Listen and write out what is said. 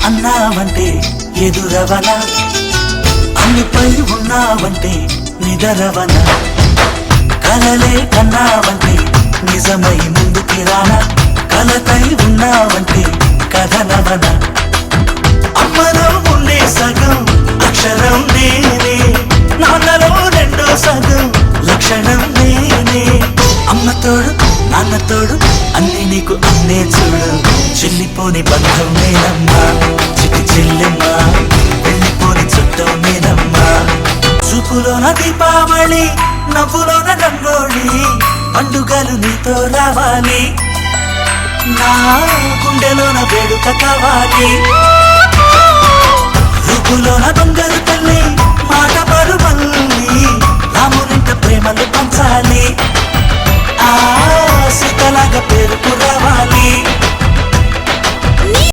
అన్నావంటే ఎదురవన, అన్నిపై ఉన్నావంటే నిదరవన, కలలే కన్నావంటే నిజమై ముందుకి రానా, కలతై ఉన్నావంటే కథనవన. అమ్మలో ఉండే సగం అక్షరం నేనే, నాన్నలో రెండో సగం లక్షణం నేనే. అమ్మ తోడు నాన్న తోడు అన్ని నీకు అన్నే చూడు, చెల్లిపోని బంధం నేనమ్మా, చిటి చెల్లెమ్మా, వెళ్ళిపోని చుట్టం నేనమ్మా. చూపులోన దీపావళి, నవ్వులోన రంగోళి, పండుగలు నీతో రావాలి, నా గుండెలోన వేడుక కావాలి. రూపులోన దొంగలు